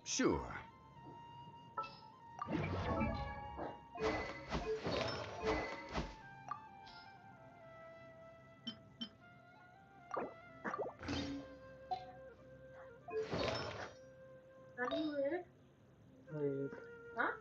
Sure. Hah?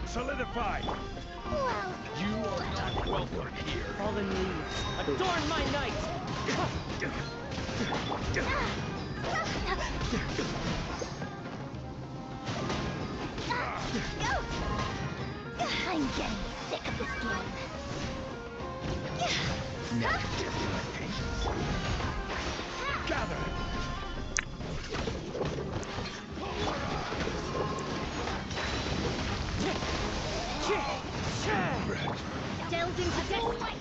Solidified! You are not welcome here. Fallen leaves, adorn my night! I'm getting sick of this game. Never testing my patience. Gather! Delved into destiny.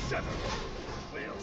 Sever! Will.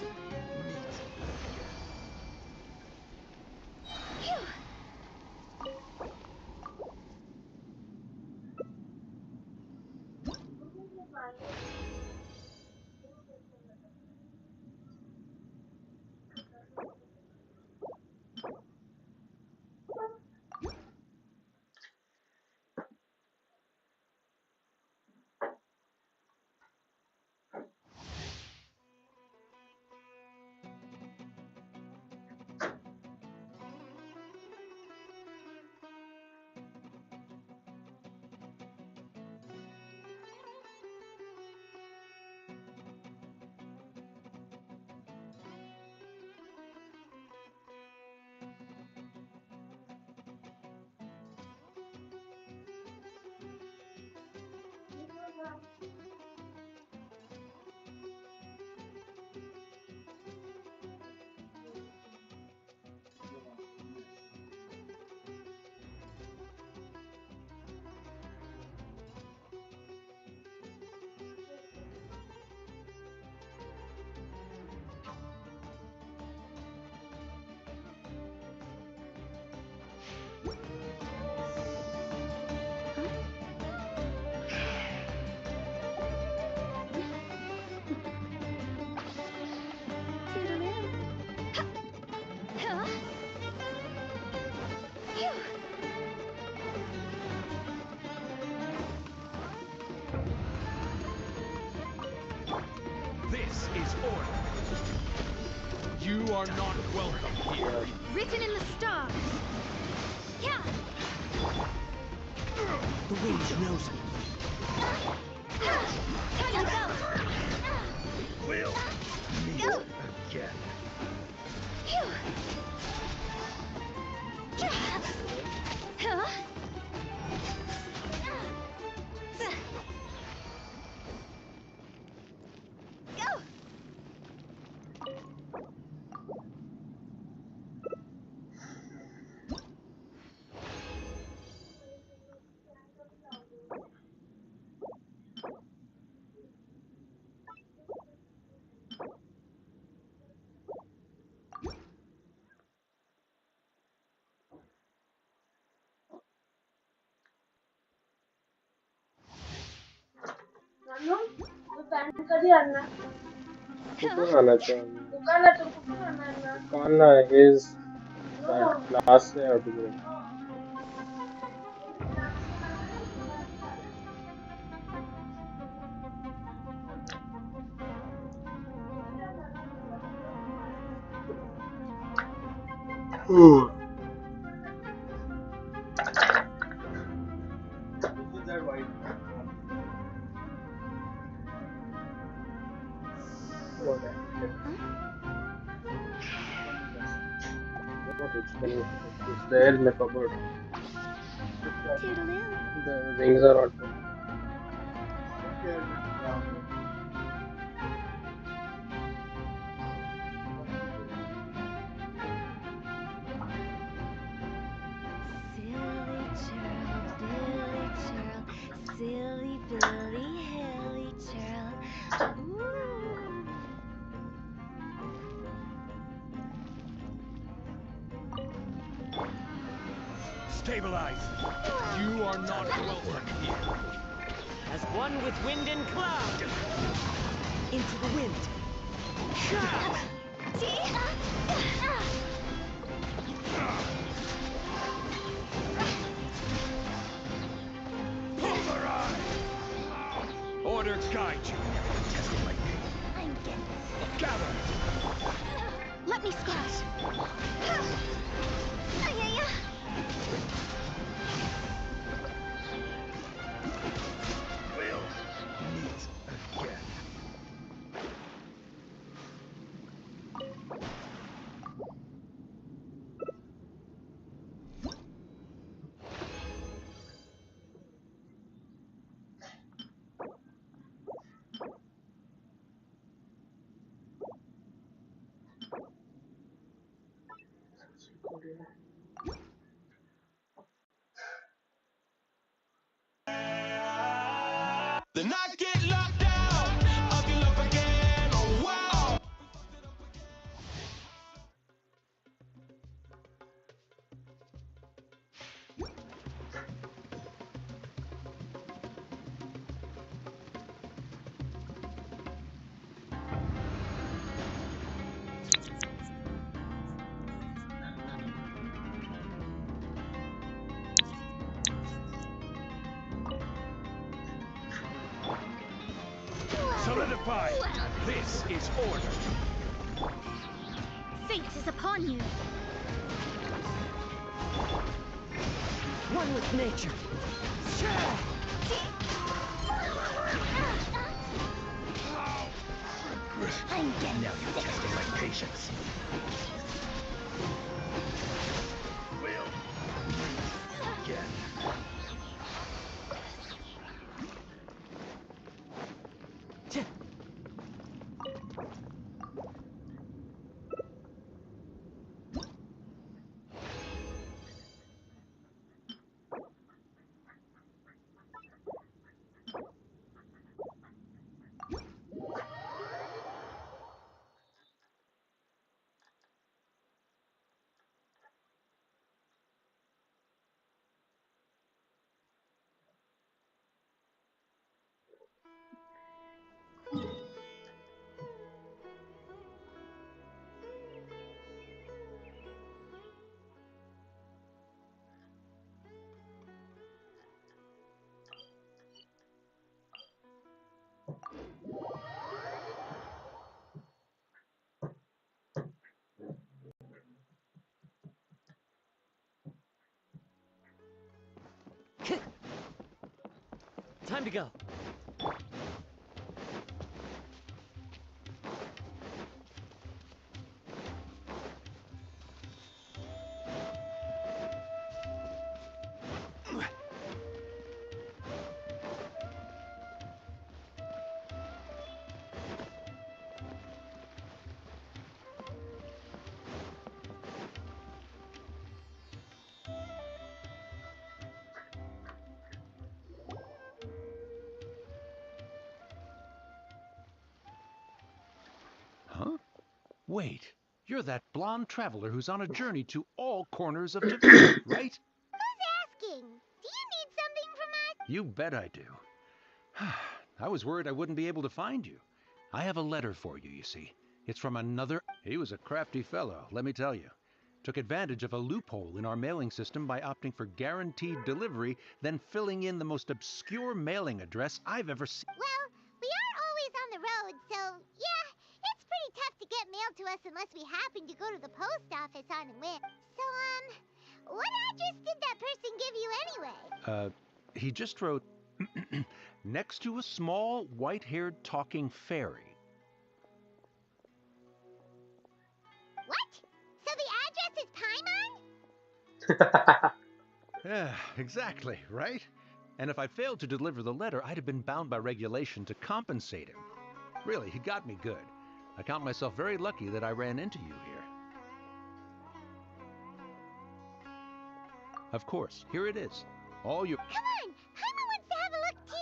This is order. You are not welcome here. Written in the stars. Yeah. The wind knows me. Time to go. Will. Meet Go. again. Huh? Go. Nano, the fan kadi anna. Kuku आना चाहिए Kana his last से upgrade what it's there in the cupboard. Toodaloo. The rings are all full. Silly churl, Billy churl, silly Billy, hilly churl. Ooh. Stabilize. You are not welcome here. As one with wind and cloud. Into the wind. See? Pulverize. Order guide you. Testing lightning. I'm getting Gather. Let me squash. Ay-ya-ya. Will meet again. The night get locked down. Ugly up again. Oh wow. Solidified. This is order. Fate is upon you. One with nature. I'm getting Now you're testing my patience. Will meet again. Time to go. Huh? Wait, you're that blonde traveler who's on a journey to all corners of Tavera, right? Who's asking? Do you need something from us? You bet I do. I was worried I wouldn't be able to find you. I have a letter for you, you see. It's from another... He was a crafty fellow, let me tell you. Took advantage of a loophole in our mailing system by opting for guaranteed delivery, then filling in the most obscure mailing address I've ever seen. Well, we are always on the road, so yeah, it's pretty tough to get mail to us unless we happen to go to the post office on a whim. So, what address did that person give you anyway? He just wrote, next to a small, white-haired talking fairy. What? So the address is Paimon? Yeah, exactly, right? And if I failed to deliver the letter, I'd have been bound by regulation to compensate him. Really, he got me good. I count myself very lucky that I ran into you here. Of course, here it is. All your... Come on, Paimon wants to have a look too.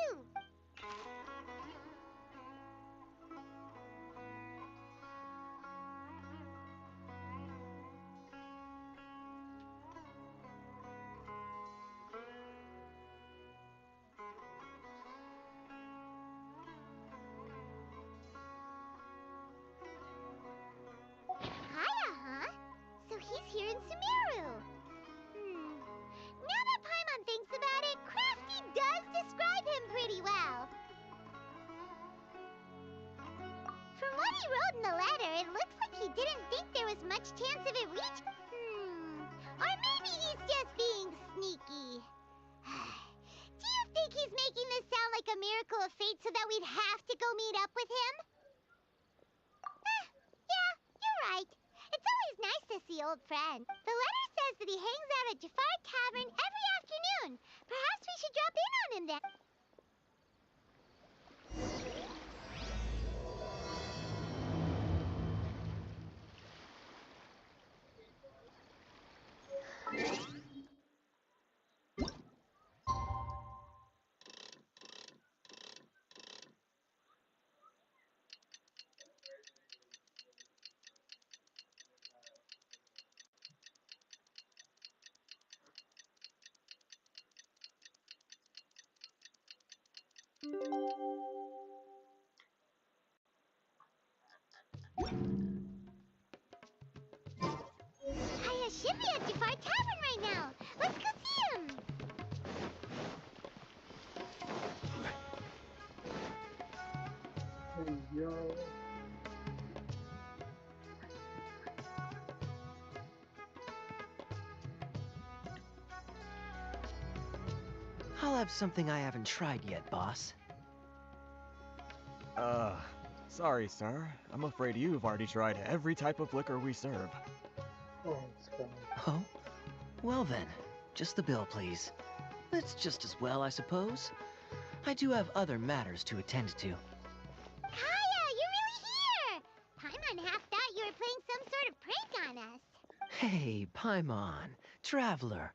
Hiya, huh? So he's here in Sumeru. Now that Paimon thinks about it, Crafty does describe him pretty well. From what he wrote in the letter, it looks like he didn't think there was much chance of it reaching. Or maybe he's just being sneaky. Do you think he's making this sound like a miracle of fate so that we'd have to go meet up with him? Yeah, you're right. It's always nice to see old friends. The letter says that he hangs out at Jafar Tavern every afternoon. Perhaps we should drop in on him then. Hiya should be at Jafar Tavern right now. Let's go see him. Hey, yo. I'll have something I haven't tried yet, boss. Sorry, sir. I'm afraid you've already tried every type of liquor we serve. Oh, it's fine. Oh? Well then, just the bill, please. It's just as well, I suppose. I do have other matters to attend to. Hiya, you're really here. Paimon half thought you were playing some sort of prank on us. Hey, Paimon, traveler.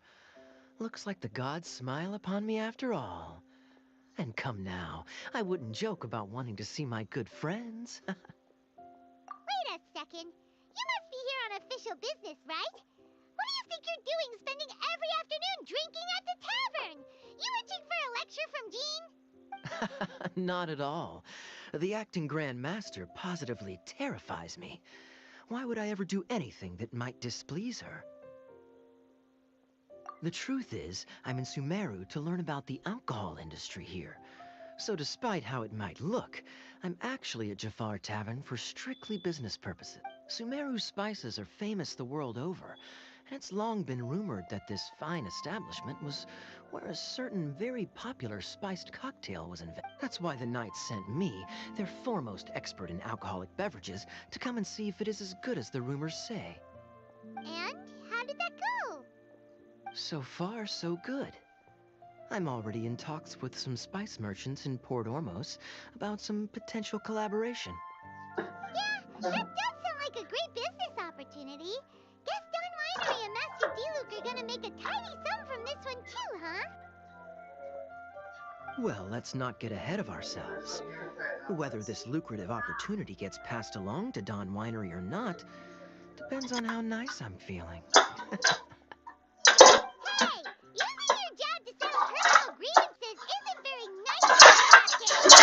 Looks like the gods smile upon me after all. And come now, I wouldn't joke about wanting to see my good friends. Wait a second. You must be here on official business, right? What do you think you're doing spending every afternoon drinking at the tavern? You itching for a lecture from Jean? Not at all. The acting Grand Master positively terrifies me. Why would I ever do anything that might displease her? The truth is, I'm in Sumeru to learn about the alcohol industry here. So despite how it might look, I'm actually at Jafar Tavern for strictly business purposes. Sumeru's spices are famous the world over, and it's long been rumored that this fine establishment was where a certain very popular spiced cocktail was invented. That's why the Knights sent me, their foremost expert in alcoholic beverages, to come and see if it is as good as the rumors say. And how did that go? So far, so good. I'm already in talks with some spice merchants in Port Ormos about some potential collaboration. Yeah, that does sound like a great business opportunity. Guess Don Winery and Master D-Luke are gonna make a tidy sum from this one too, huh? Well, let's not get ahead of ourselves. Whether this lucrative opportunity gets passed along to Don Winery or not depends on how nice I'm feeling. Hey, using your job to settle personal grievances isn't very nice, Captain.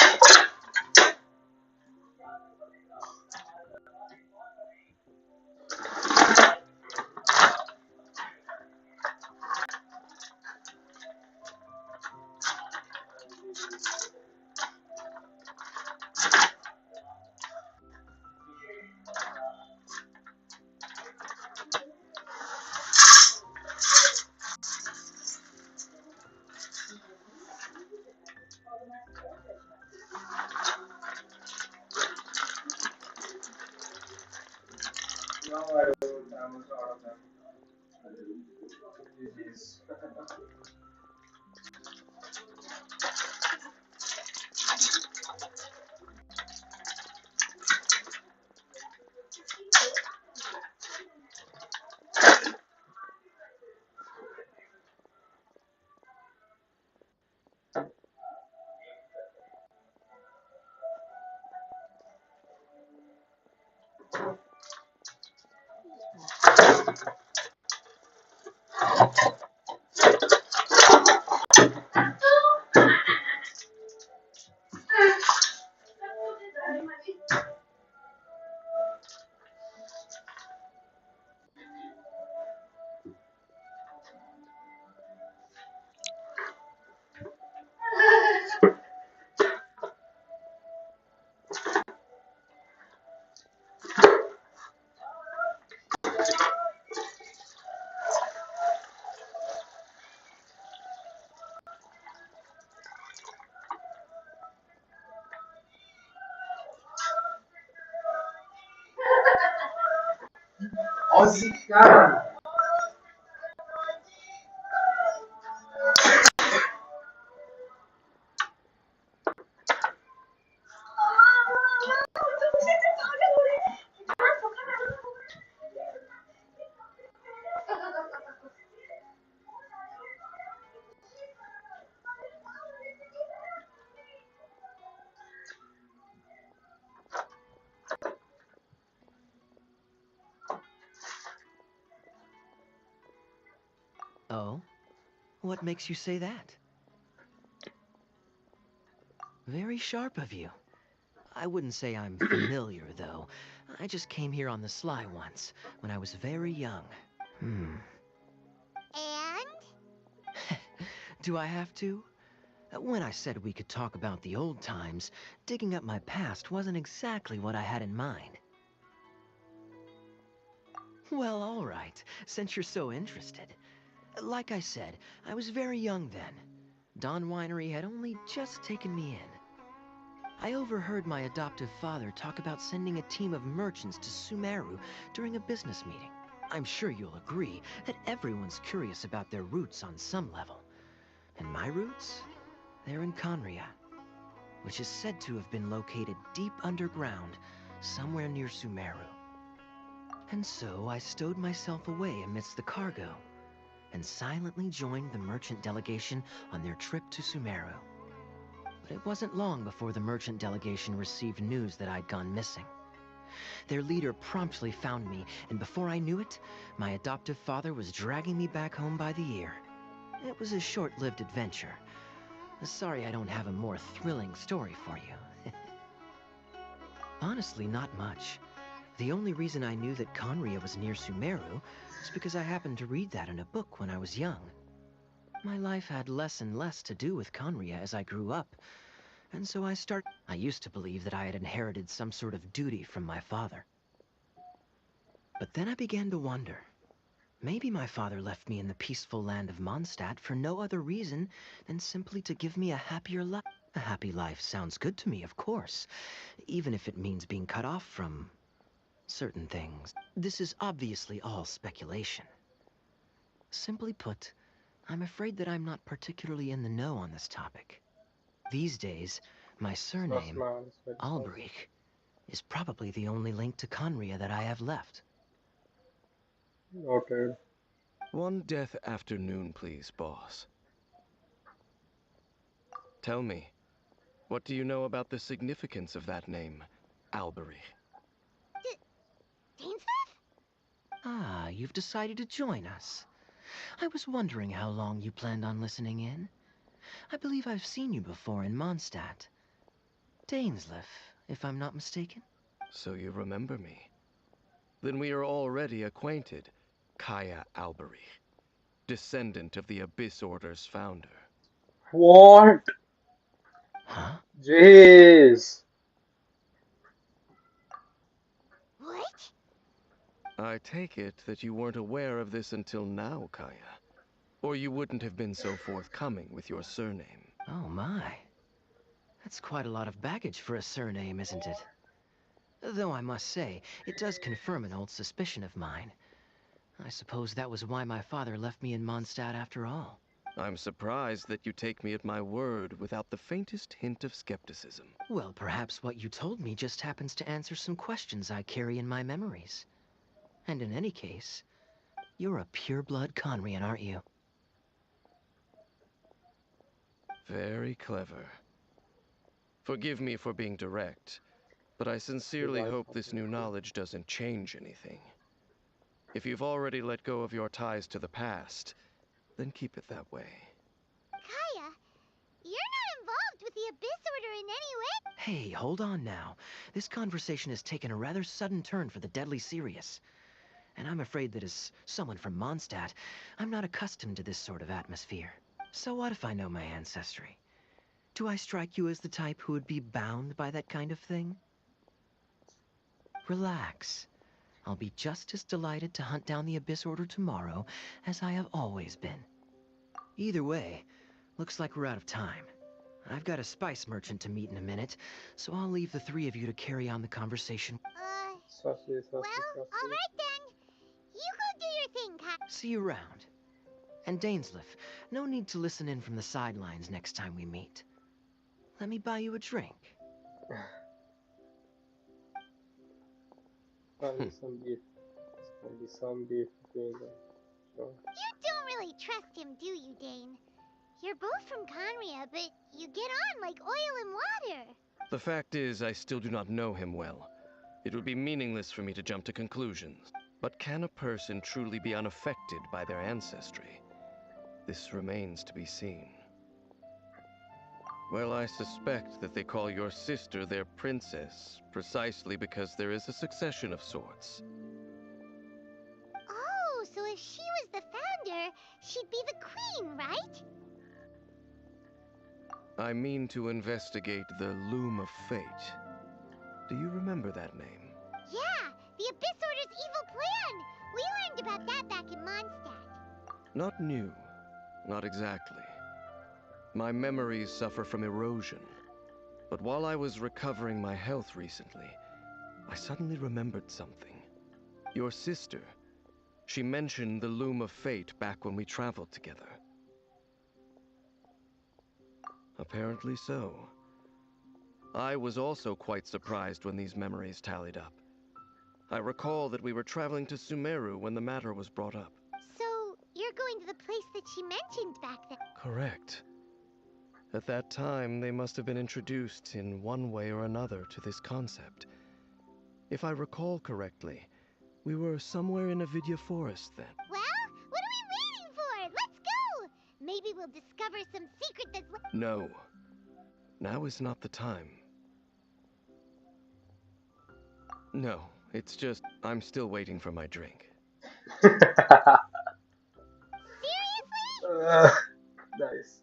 Oh? What makes you say that? Very sharp of you. I wouldn't say I'm familiar, though. I just came here on the sly once, when I was very young. Hmm. And? Do I have to? When I said we could talk about the old times, digging up my past wasn't exactly what I had in mind. Well, all right, since you're so interested. Like I said, I was very young then. Dawn Winery had only just taken me in. I overheard my adoptive father talk about sending a team of merchants to Sumeru during a business meeting. I'm sure you'll agree that everyone's curious about their roots on some level. And my roots? They're in Conria, which is said to have been located deep underground, somewhere near Sumeru. And so I stowed myself away amidst the cargo, and silently joined the merchant delegation on their trip to Sumeru. But it wasn't long before the merchant delegation received news that I'd gone missing. Their leader promptly found me, and before I knew it, my adoptive father was dragging me back home by the ear. It was a short-lived adventure. Sorry I don't have a more thrilling story for you. Honestly, not much. The only reason I knew that Conria was near Sumeru is because I happened to read that in a book when I was young. My life had less and less to do with Conria as I grew up, and so I used to believe that I had inherited some sort of duty from my father. But then I began to wonder. Maybe my father left me in the peaceful land of Mondstadt for no other reason than simply to give me a happier life. A happy life sounds good to me, of course, even if it means being cut off from certain things. This is obviously all speculation. Simply put, I'm afraid that I'm not particularly in the know on this topic. These days, my surname, Alberich, is probably the only link to Conria that I have left. Noted. One death afternoon, please, boss. Tell me, what do you know about the significance of that name, Alberich? Dainsmith? Ah, you've decided to join us. I was wondering how long you planned on listening in. I believe I've seen you before in Mondstadt. Dainsleif, if I'm not mistaken. So you remember me. Then we are already acquainted, Kaya Alberich, descendant of the Abyss Order's founder. What? Huh? Jeez. What? I take it that you weren't aware of this until now, Kaya. Or you wouldn't have been so forthcoming with your surname. Oh my. That's quite a lot of baggage for a surname, isn't it? Though I must say, it does confirm an old suspicion of mine. I suppose that was why my father left me in Mondstadt after all. I'm surprised that you take me at my word without the faintest hint of skepticism. Well, perhaps what you told me just happens to answer some questions I carry in my memories. And in any case, you're a pure-blood Conrian, aren't you? Very clever. Forgive me for being direct, but I sincerely hope this new knowledge doesn't change anything. If you've already let go of your ties to the past, then keep it that way. Kaya, you're not involved with the Abyss Order in any way. Hey, hold on now. This conversation has taken a rather sudden turn for the deadly serious. And I'm afraid that as someone from Mondstadt, I'm not accustomed to this sort of atmosphere. So what if I know my ancestry? Do I strike you as the type who would be bound by that kind of thing? Relax. I'll be just as delighted to hunt down the Abyss Order tomorrow as I have always been. Either way, looks like we're out of time. I've got a spice merchant to meet in a minute, so I'll leave the three of you to carry on the conversation. Sassy, Well, alright then. You go do your thing, Kaya. See you around. And Dainsleif, no need to listen in from the sidelines next time we meet. Let me buy you a drink. Probably some beef. It's gonna be some beef between them. So. You don't really trust him, do you, Dane? You're both from Conria, but you get on like oil and water. The fact is, I still do not know him well. It would be meaningless for me to jump to conclusions. But can a person truly be unaffected by their ancestry? This remains to be seen. Well, I suspect that they call your sister their princess, precisely because there is a succession of sorts. Oh, so if she was the founder, she'd be the queen, right? I mean to investigate the Loom of Fate. Do you remember that name? Yeah, the Abyss Order's evil plan! We learned about that back in Mondstadt. Not new. Not exactly. My memories suffer from erosion. But while I was recovering my health recently, I suddenly remembered something. Your sister. She mentioned the Loom of Fate back when we traveled together. Apparently so. I was also quite surprised when these memories tallied up. I recall that we were traveling to Sumeru when the matter was brought up. So, you're going to the place that she mentioned back then? Correct. At that time, they must have been introduced in one way or another to this concept. If I recall correctly, we were somewhere in Avidya Forest then. Well, what are we waiting for? Let's go! Maybe we'll discover some secret that's... No. Now is not the time. No, it's just, I'm still waiting for my drink. Seriously? Nice.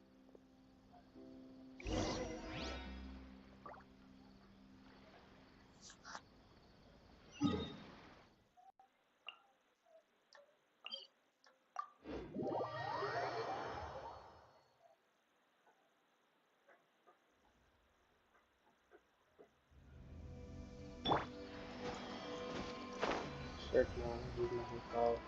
Shit, man, he's not powerful.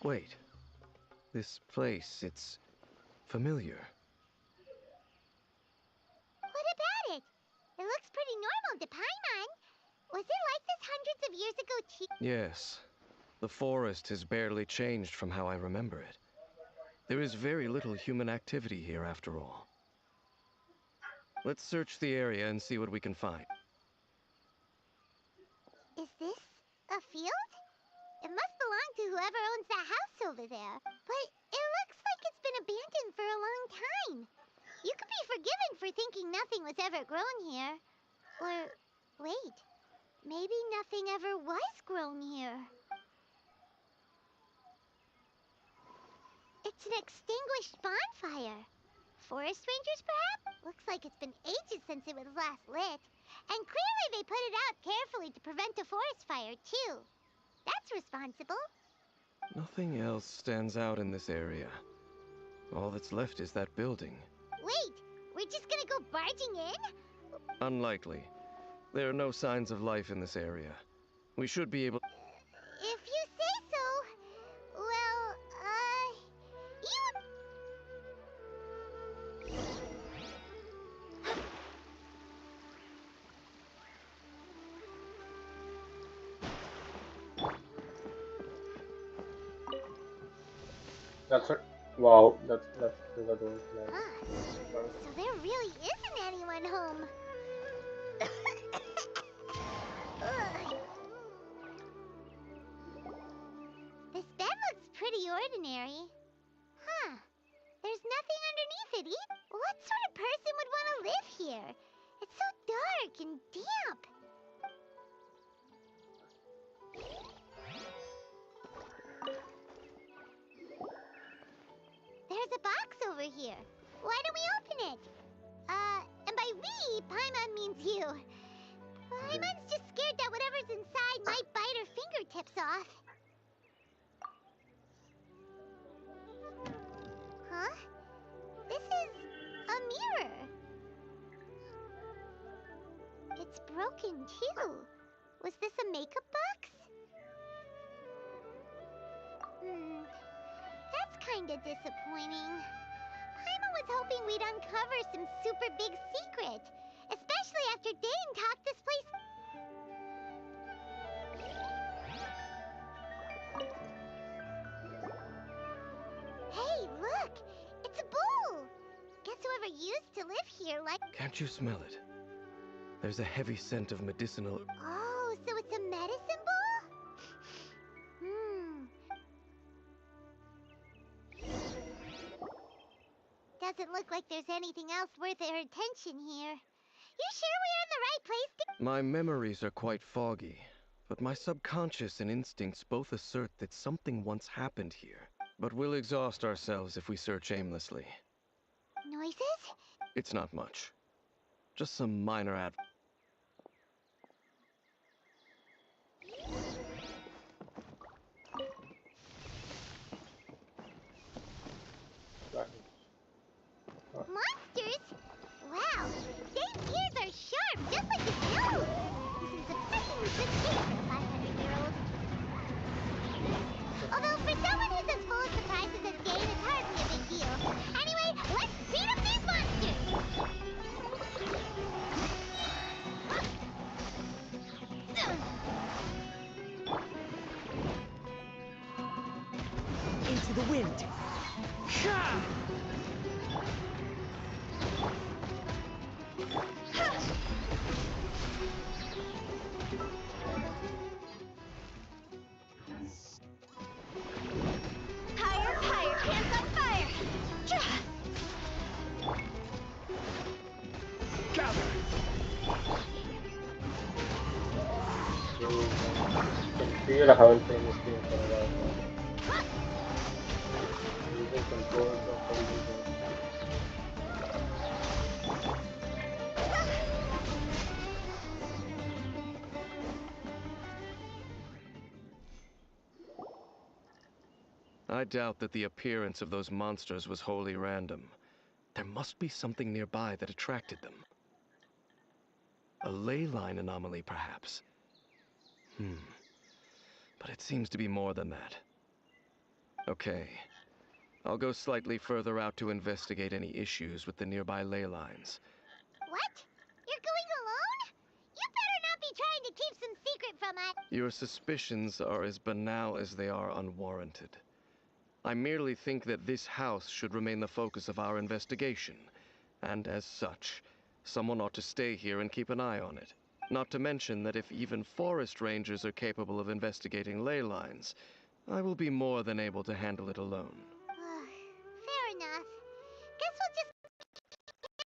Wait. This place, it's familiar. What about it? It looks pretty normal to Paimon. Was it like this hundreds of years ago, too? Yes. The forest has barely changed from how I remember it. There is very little human activity here after all. Let's search the area and see what we can find. Is this a field? It must belong to whoever owns that house over there. But it looks like it's been abandoned for a long time. You could be forgiven for thinking nothing was ever grown here. Or, wait, maybe nothing ever was grown here. It's an extinguished bonfire. Forest rangers, perhaps? Looks like it's been ages since it was last lit. And clearly they put it out carefully to prevent a forest fire, too. That's responsible. Nothing else stands out in this area. All that's left is that building. Wait, we're just gonna go barging in? Unlikely. There are no signs of life in this area. We should be able... If you say so. Well, That's it. Wow, that's the door. Nice. So there really isn't anyone home. Ugh. This bed looks pretty ordinary. Huh. There's nothing underneath it either. What sort of person would want to live here? It's so dark and damp. There's a box over here. Why don't we open it? And by we, Paimon means you. Paimon's just scared that whatever's inside might bite her fingertips off. Huh? This is a mirror. It's broken too. Was this a makeup box? That's kinda disappointing. Paimon was hoping we'd uncover some super big secret. Especially after Dane talked this place... Hey, look! It's a bowl! Guess whoever used to live here like... Can't you smell it? There's a heavy scent of medicinal... Oh, so it's a medicine bowl? Doesn't look like there's anything else worth our attention here. You sure we're in the right place to... My memories are quite foggy, but my subconscious and instincts both assert that something once happened here. But we'll exhaust ourselves if we search aimlessly. Noises? It's not much. Just some minor Monsters? Wow, Dave's ears are sharp, just like his nose. This is surprisingly good shape for a 500-year-old. Although for someone who's as full of surprises as Dave, it's hardly a big deal. Anyway, let's beat up these monsters! Into the wind. Ha! Higher, higher, hands on fire! Gather! You can feel I haven't played this game for a while now. Using controls of everything. I doubt that the appearance of those monsters was wholly random. There must be something nearby that attracted them. A ley line anomaly, perhaps. But it seems to be more than that. Okay. I'll go slightly further out to investigate any issues with the nearby ley lines. What? You're going alone? You better not be trying to keep some secret from us. Your suspicions are as banal as they are unwarranted. I merely think that this house should remain the focus of our investigation, and as such, someone ought to stay here and keep an eye on it. Not to mention that if even forest rangers are capable of investigating ley lines, I will be more than able to handle it alone. Fair enough. Guess we'll just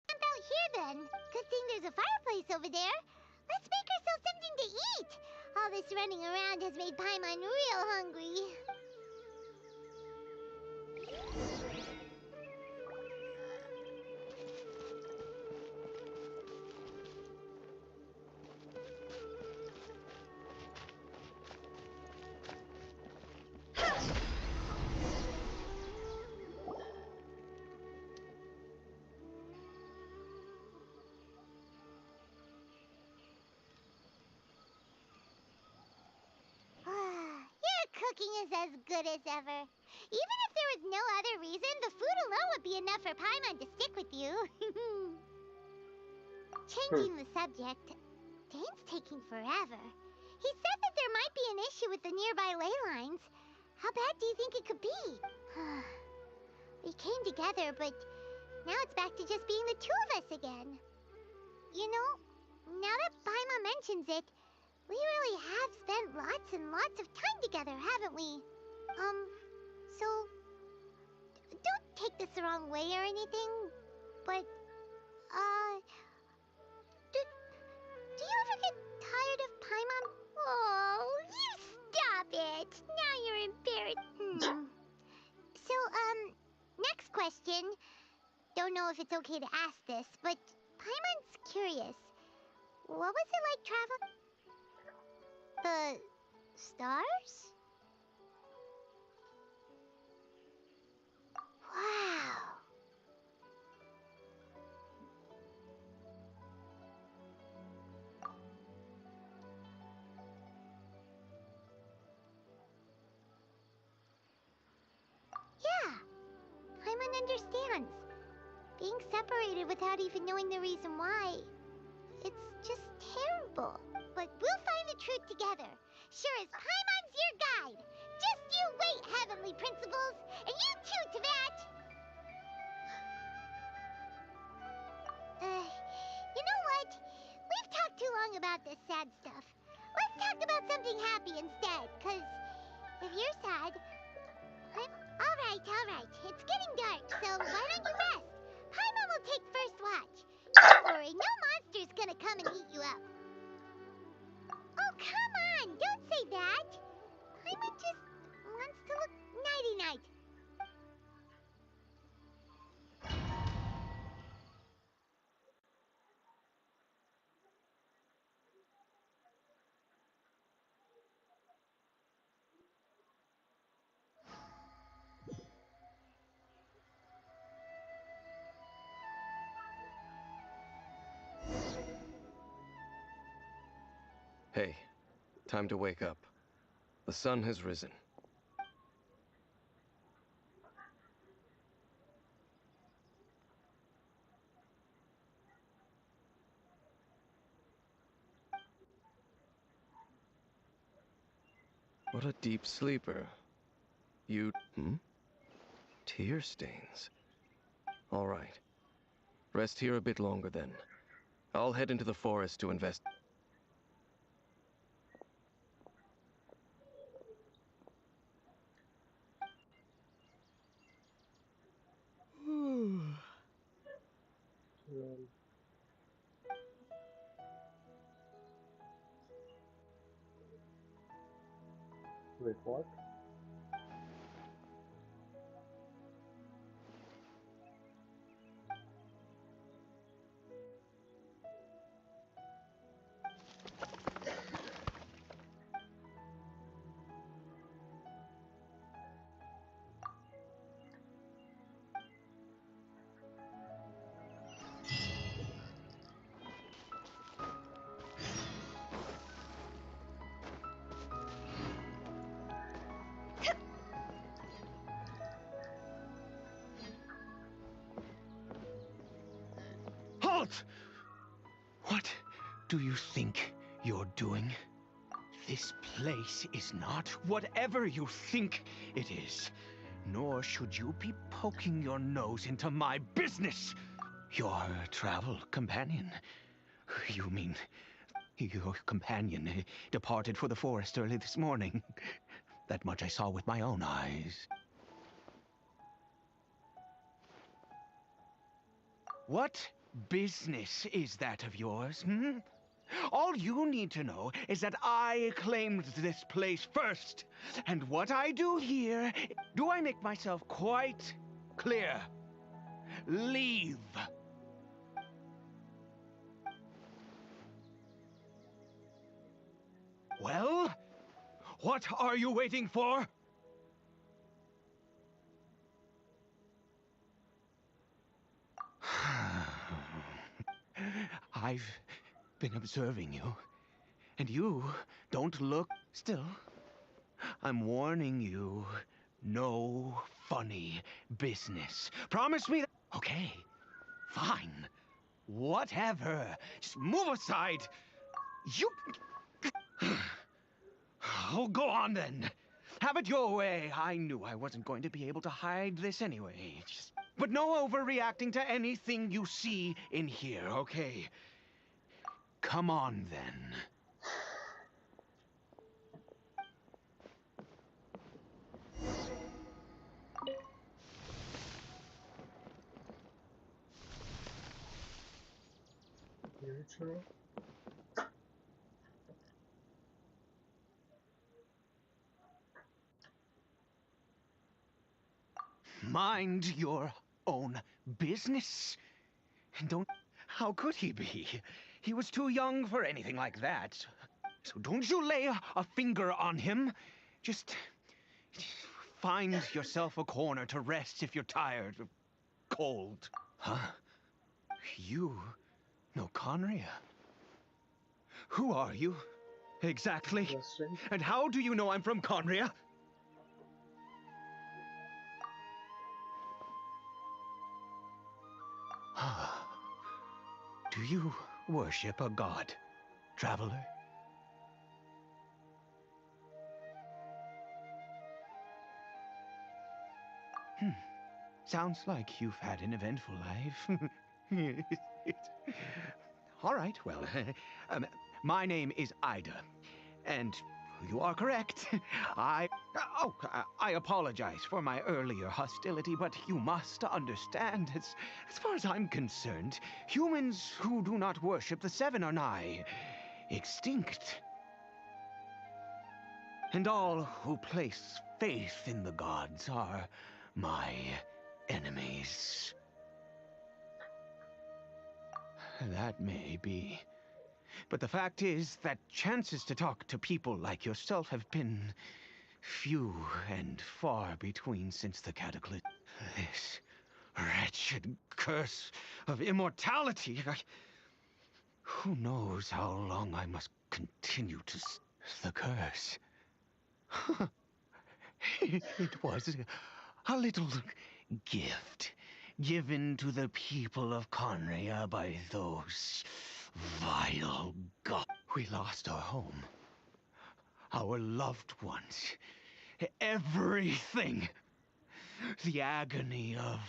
camp out here then. Good thing there's a fireplace over there. Let's make ourselves something to eat. All this running around has made Paimon real hungry. Your cooking is as good as ever. Even if there was no other reason, the food alone would be enough for Paimon to stick with you. Changing the subject, Dane's taking forever. He said that there might be an issue with the nearby ley lines. How bad do you think it could be? We came together, but now it's back to just being the two of us again. You know, now that Paimon mentions it, we really have spent lots and lots of time together, haven't we? So, don't take this the wrong way or anything, but, do you ever get tired of Paimon? Oh, you stop it! Now you're embarrassed. So, next question. Don't know if it's okay to ask this, but Paimon's curious. What was it like traveling? The stars? Wow. Yeah, Paimon understands. Being separated without even knowing the reason why, it's just terrible. But we'll find the truth together. Sure as Paimon's your guide. Just you wait, Heavenly Principles. And you too, Teyvat. You know what? We've talked too long about this sad stuff. Let's talk about something happy instead, cause if you're sad, all right. It's getting dark, so why don't you rest? Paimon will take first watch. Don't worry, no monster's gonna come and eat you up. Oh, come on! Don't say that! Paimon just wants to look nighty-night. Hey, time to wake up. The sun has risen. What a deep sleeper. You... Tear stains. All right. Rest here a bit longer then. I'll head into the forest to invest... Wait, what? Halt! What do you think you're doing? This place is not whatever you think it is. Nor should you be poking your nose into my business. Your travel companion. You mean your companion departed for the forest early this morning? That much I saw with my own eyes. What business is that of yours, All you need to know is that I claimed this place first. And what I do here, do I make myself quite clear. Leave. Well, what are you waiting for? I've been observing you, and you don't look still. I'm warning you, no funny business. Promise me that. Okay, fine. Whatever. Just move aside. You... Oh, go on then. Have it your way. I knew I wasn't going to be able to hide this anyway. But no overreacting to anything you see in here, okay? Come on then. Future. Mind your own business. Don't... How could he be? He was too young for anything like that. So don't you lay a finger on him. Just find yourself a corner to rest if you're tired or cold. Huh? You know Conria? Who are you? Exactly. Interesting. And how do you know I'm from Conria? Do you worship a god, traveler? Sounds like you've had an eventful life. All right, well, my name is Ida, and you are correct. I apologize for my earlier hostility, but you must understand, as far as I'm concerned, humans who do not worship the Seven are nigh extinct. And all who place faith in the gods are my enemies. That may be. But the fact is that chances to talk to people like yourself have been few and far between since the cataclysm. This wretched curse of immortality. Who knows how long I must continue to... The curse. It was a little gift given to the people of Conria by those vile gods. We lost our home, our loved ones, everything. The agony of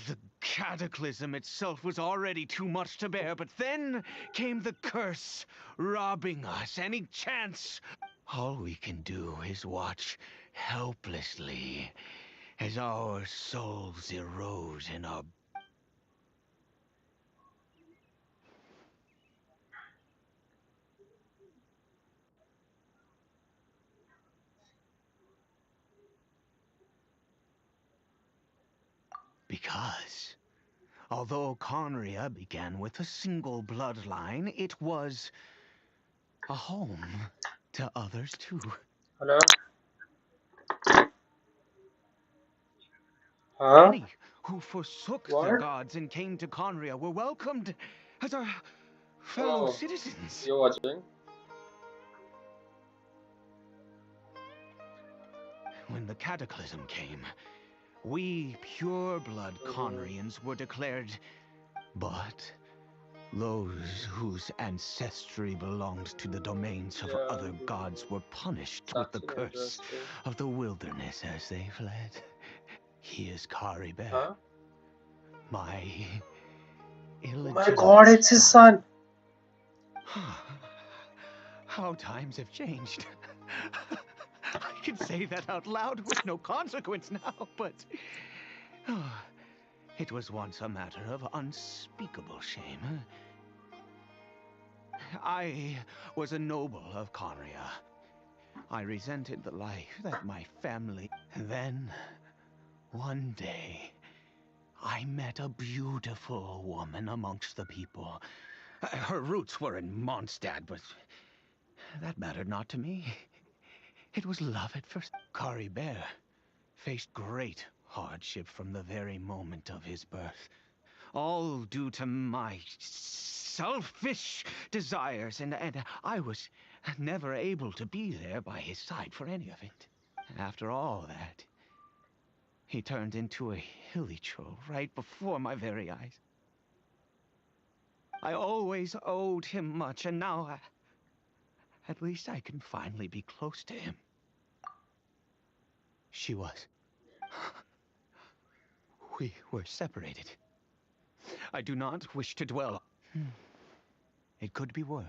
the cataclysm itself was already too much to bear, but then came the curse, robbing us any chance. All we can do is watch helplessly as our souls erode in our... Because, although Conria began with a single bloodline, it was a home to others too. Hello? Huh? Many who forsook the What? gods and came to Conria were welcomed as our fellow Oh, citizens. you're watching? When the cataclysm came, we pure-blood Conrians were declared, but those whose ancestry belonged to the domains of other gods were punished with the curse of the wilderness as they fled. He is Kari Bear, Huh? my Oh illegitimate my god, it's his son! How times have changed. I can say that out loud with no consequence now, but... it was once a matter of unspeakable shame. I was a noble of Conria. I resented the life that my family... Then, one day, I met a beautiful woman amongst the people. Her roots were in Mondstadt, but that mattered not to me. It was love at first. Kari Bear faced great hardship from the very moment of his birth. All due to my selfish desires, and I was never able to be there by his side for any of it. After all that, he turned into a hilichurl right before my very eyes. I always owed him much, and now at least I can finally be close to him. She was. We were separated. I do not wish to dwell. It could be worse.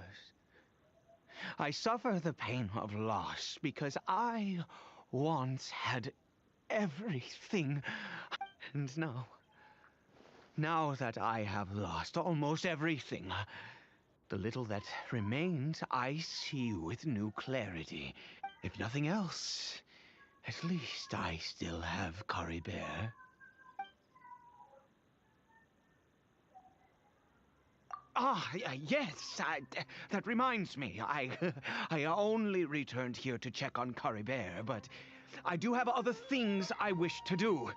I suffer the pain of loss because I once had everything. And now that I have lost almost everything, the little that remains I see with new clarity. If nothing else, at least I still have Kari Bear. Yes, that reminds me. I only returned here to check on Kari Bear, but I do have other things I wish to do.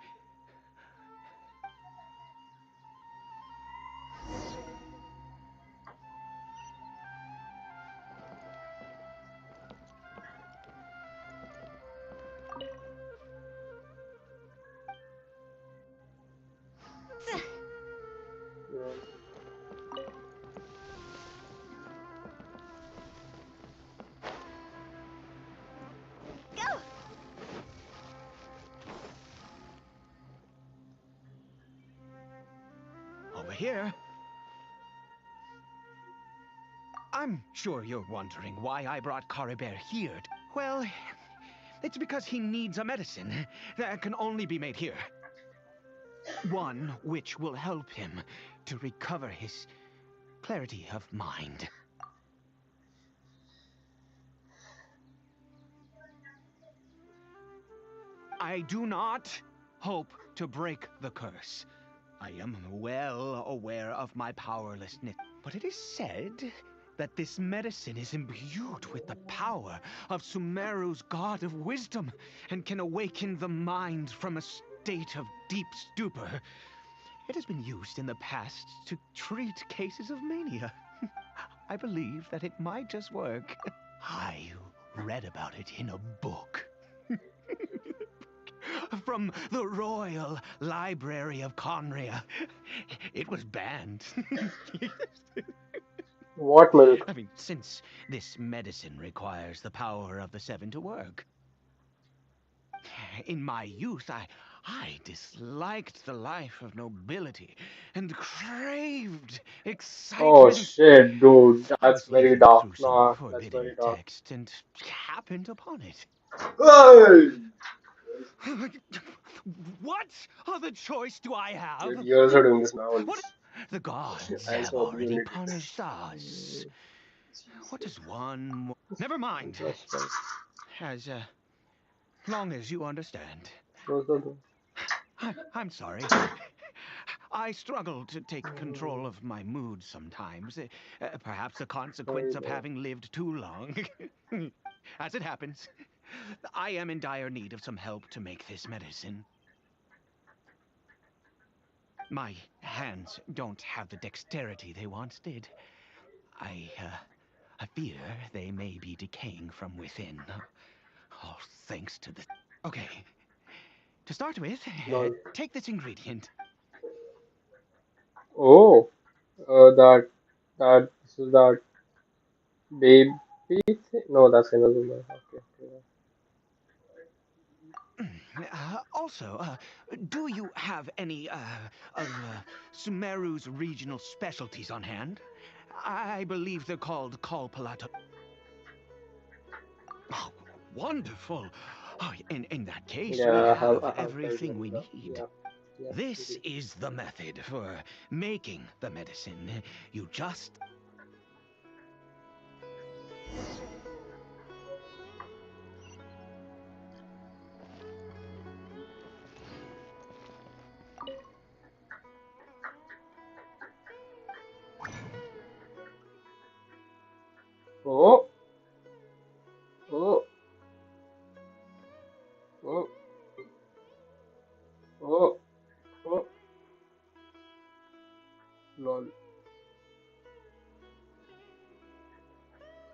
Go! Over here. I'm sure you're wondering why I brought Kari Bear here. Well, it's because he needs a medicine that can only be made here. One which will help him to recover his clarity of mind. I do not hope to break the curse. I am well aware of my powerlessness, but it is said that this medicine is imbued with the power of Sumeru's god of wisdom and can awaken the mind from a state of deep stupor. It has been used in the past to treat cases of mania. I believe that it might just work. I read about it in a book. From the Royal Library of Conria. It was banned. What milk? I mean, since this medicine requires the power of the Seven to work. In my youth, I disliked the life of nobility and craved excitement. Oh shit, dude. I That's was very leafing dark. through some Nah, that's forbidden very dark. text and happened upon it. Hey! What other choice do I have? Dude, you're also doing this now. What? The gods I have saw the already unit. punished us. What does one more? Never mind. Interesting. As long as you understand. Close the door. I'm sorry. I struggle to take control of my mood sometimes. Perhaps a consequence of having lived too long. As it happens, I am in dire need of some help to make this medicine. My hands don't have the dexterity they once did. I fear they may be decaying from within. All thanks to the... Okay. To start with, Lol. take this ingredient. Oh, this is that baby thing? No, that's another one. Okay, Also, do you have any of Sumeru's regional specialties on hand? I believe they're called Kalpalato. Oh, wonderful. Oh, in that case, we yeah, have I have tried everything we that. need. Yeah, yeah. This is the method for making the medicine. You just...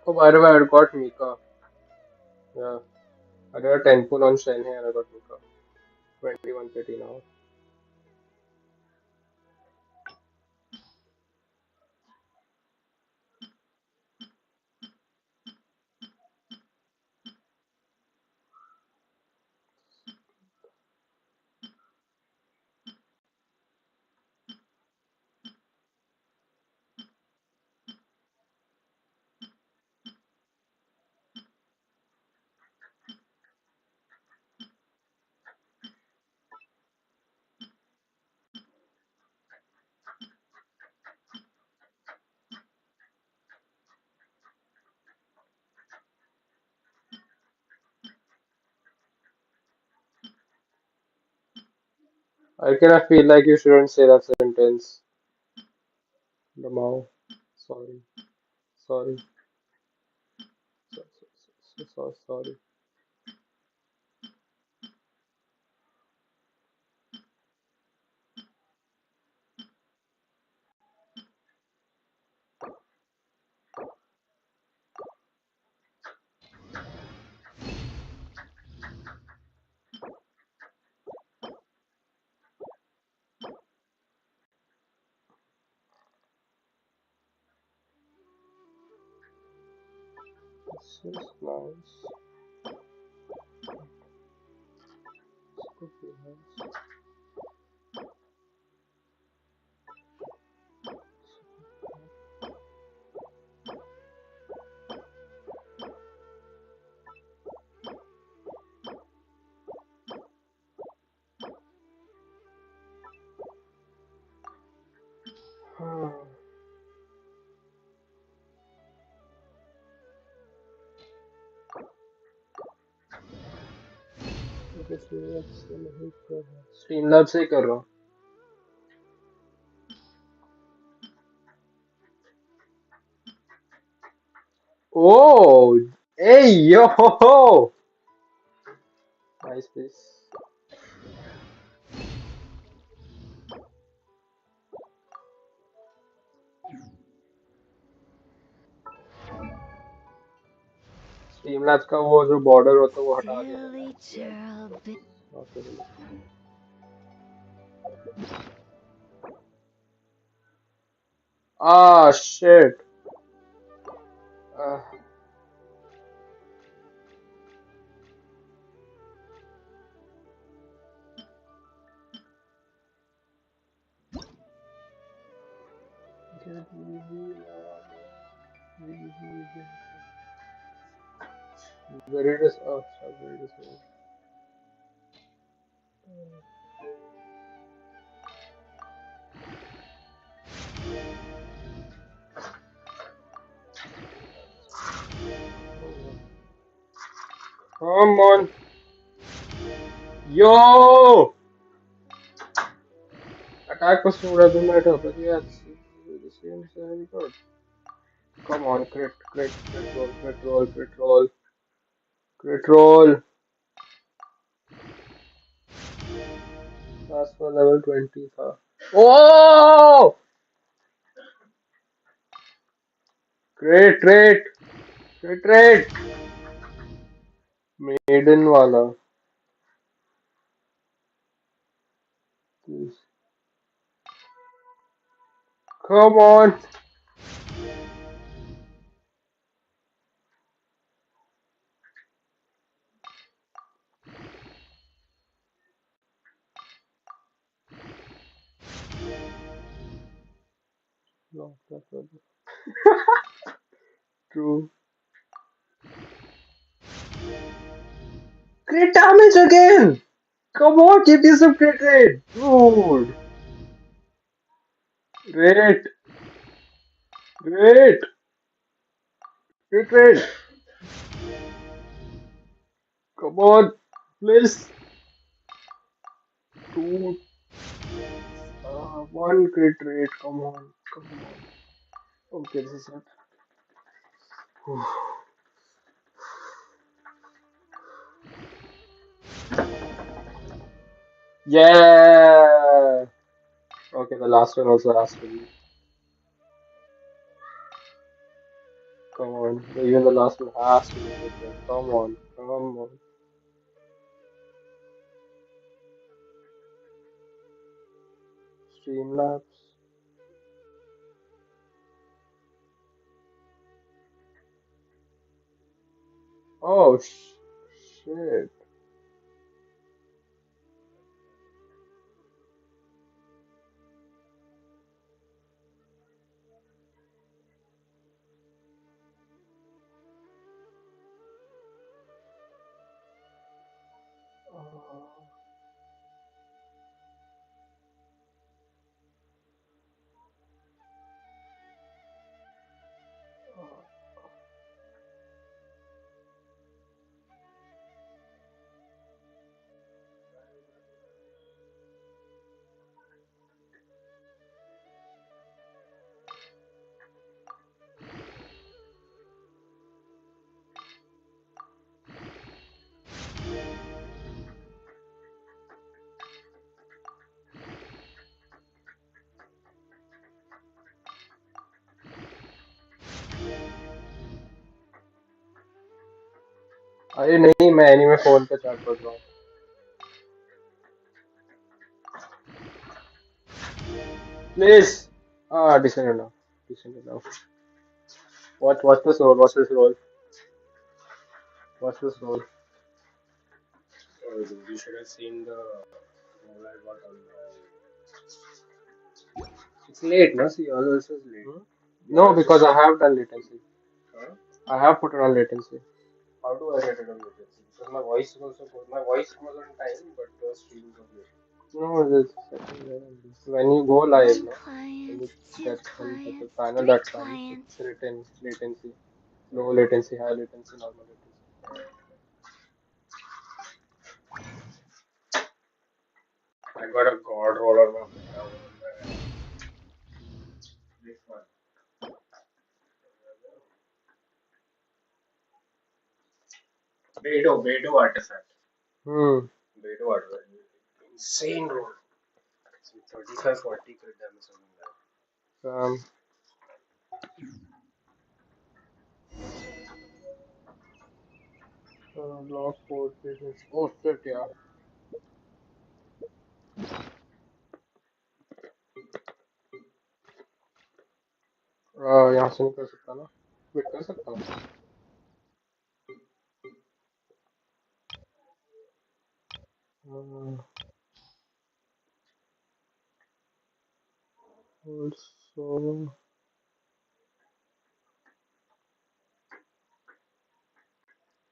Oh, by the way, I got Mika. Yeah. I did a 10 pull on Shen here and I got Mika. 2130 now. I kind of feel like you shouldn't say that sentence. Lamau. Sorry. Sorry. Sorry. This is nice. This could be nice. Streamlab से ही कर रहा हूँ. Oh, hey yo! Nice piece. Streamlabs का वो जो border होता है वो हटा दिया मैंने. Okay, ah shit. Uh, where it is? Oh, sorry, where it is? Come on, yo! Attack was too rather matter, but yeah, the same is very good. Come on, crit roll. Last for level 20 था. Oh! Crit. Maiden वाला. Please. Come on. No, that's not it. True. Crit damage again! Come on, give me some crit rate! Dude! Great! Great! Crit rate! Come on! Please! Two. One crit rate. Come on. Okay, this is it. Yeah! Okay, the last one also has to be. Come on, even last one has to be different. Come on, come on. Streamlabs. Oh shit. अरे नहीं मैं anime phone पे chat कर रहा हूँ. Please. Ah, decent enough. Decent enough. What's this role? What's this role? What's this role? Oh, dude, you should have seen the role I got on. It's late, no? See, all also is late. Hmm? You No, are because just. I have done latency. Huh? I have put it on latency. How do I get it on latency? Because my voice is also good. My voice goes on time, but the stream goes late. No, there's a setting there only. When you go live, One no, when client, you two get when at the clients, panel three that comes, clients. it's written latency, low latency, high latency, normal latency. I got a god roll on my this one. Beto artifact. Hmm. Beto artifact. Insane roll. Some 35, 40 crit damage on that. Um. Block four pages. Oh shit, yeah. यहाँ से नहीं कर सकता ना. Quit कर सकता हूँ. Also,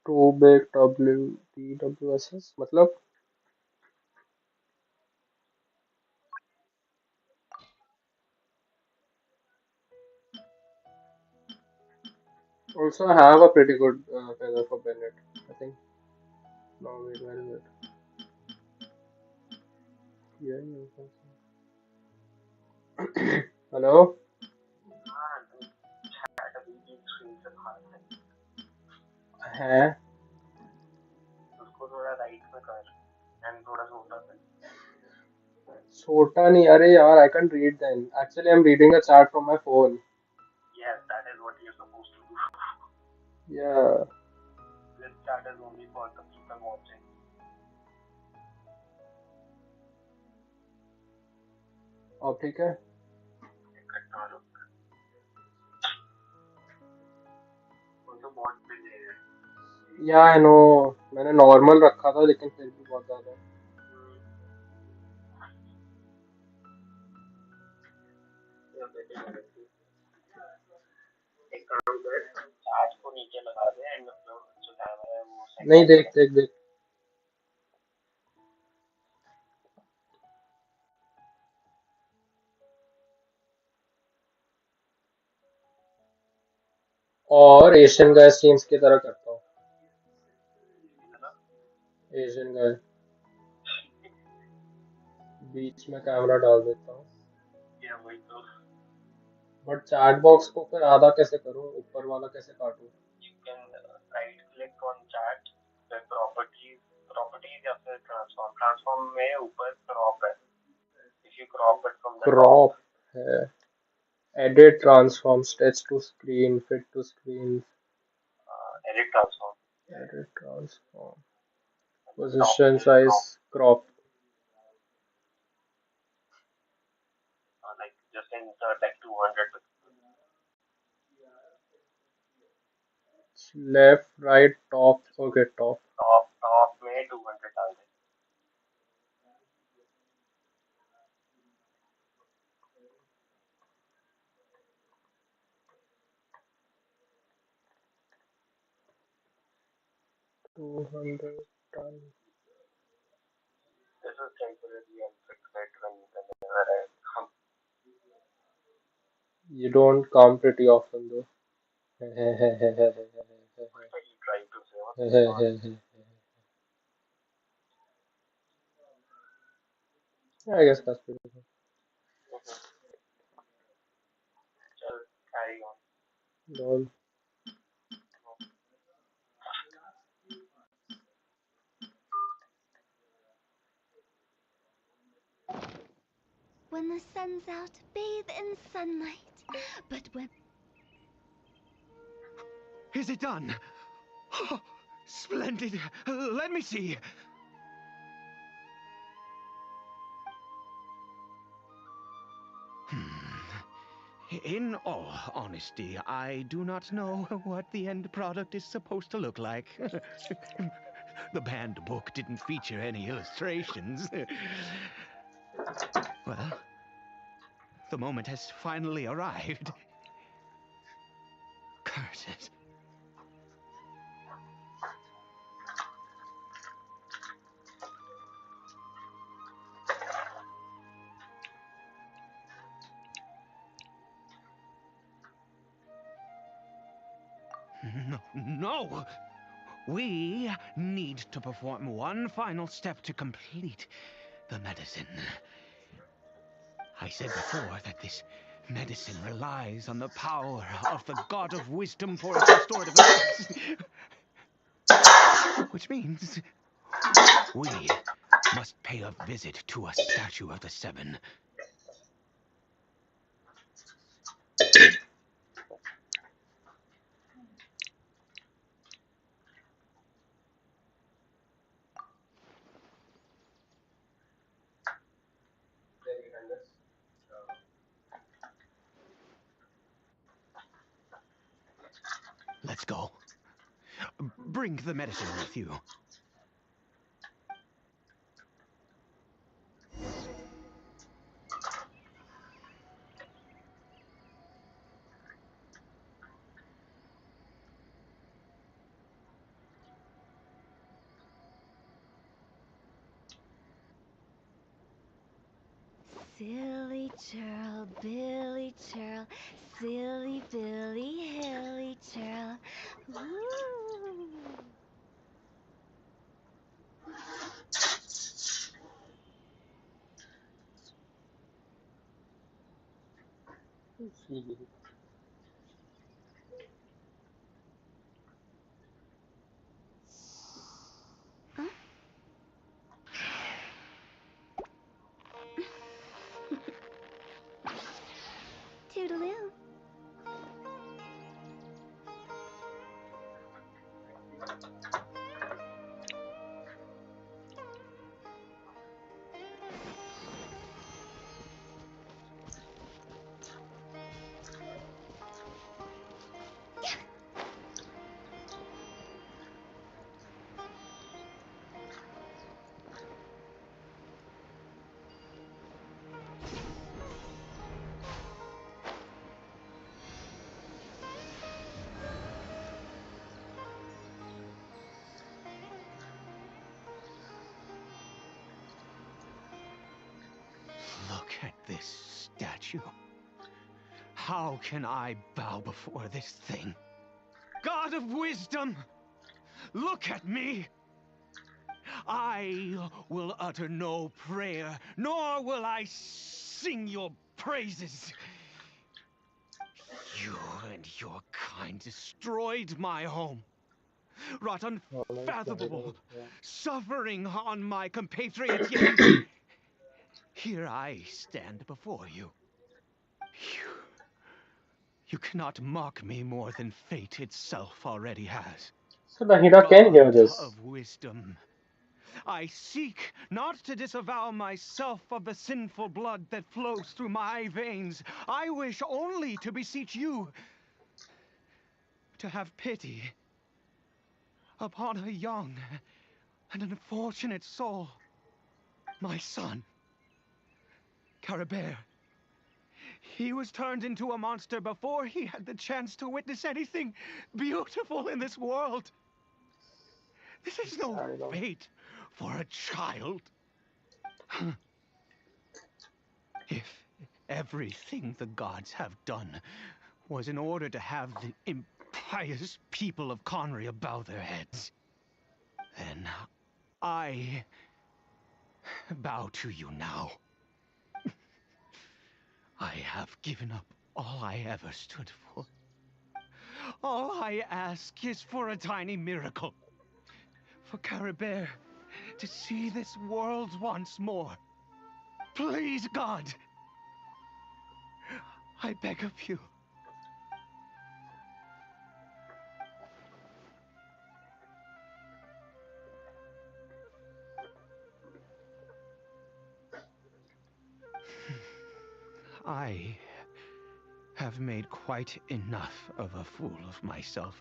two big TWSS मतलब. Also, I have a pretty good feather for Bennett. I think. No, wait, where is it? Yeah, yeah. Hello? है. छोटा नहीं अरे यार I can't read then. Actually, I'm reading a chat from my phone. Yeah. अब ठीक है. Yeah, I know. मैंने normal रखा था लेकिन फिर भी बहुत ज्यादा. नहीं देख देख देख. और एशियन गाय स्ट्रीम्स की तरह करता हूँ. एशियन गाय बीच में कैमरा डाल देता हूँ. बट चैट बॉक्स को फिर आधा कैसे करूँ ऊपर वाला कैसे काटूँ. क्रॉप है. Edit transform stretch to screen fit to screen. transform. Position size crop. Like just insert like 200 Left, right, top. Okay, top. top में 200 डाल दे. 200 done. This is temporary and fix it whenever I come. You don't come pretty often though. What are you trying to say? What's going on? I guess that's pretty good. Just carry on. Lol. When the sun's out, bathe in sunlight. But when... Is it done? Oh, splendid. Let me see. In all honesty, I do not know what the end product is supposed to look like. The banned book didn't feature any illustrations. Well, the moment has finally arrived. Curse it. No, no! We need to perform one final step to complete the medicine. I said before that this medicine relies on the power of the God of Wisdom for its restorative effects. Which means we must pay a visit to a statue of the Seven. Let's go. Bring the medicine with you. Silly churl, Billy churl, silly Billy, hilly churl. Woo! Huh? Toodaloo. Look at this statue. How can I bow before this thing? God of Wisdom, look at me. I will utter no prayer, nor will I sing your praises. You and your kind destroyed my home, wrought unfathomable suffering on my compatriots, yet here I stand before you. You cannot mock me more than fate itself already has. So the Hina can hear God this. of wisdom, I seek not to disavow myself of the sinful blood that flows through my veins. I wish only to beseech you to have pity upon a young and unfortunate soul, my son, Caribert. He was turned into a monster before he had the chance to witness anything beautiful in this world. This is no I know. fate for a child. If everything the gods have done was in order to have the impious people of Conria bow their heads, then I bow to you now. I have given up all I ever stood for. All I ask is for a tiny miracle. For Caribert to see this world once more. Please, God. I beg of you. I have made quite enough of a fool of myself.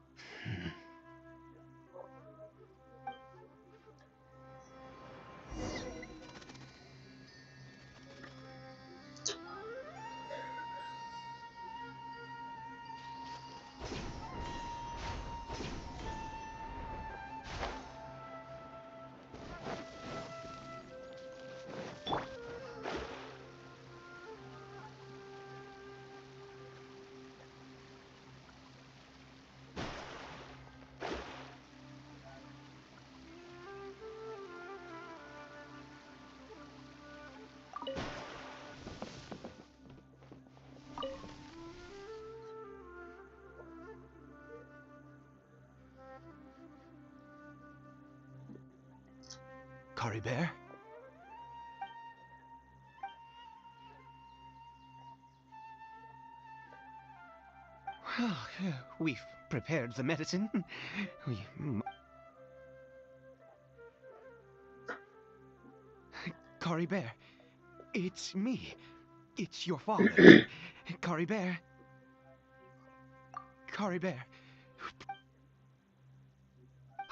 Caribert? Well, we've prepared the medicine. Caribert, it's me. It's your father. Caribert. Caribert.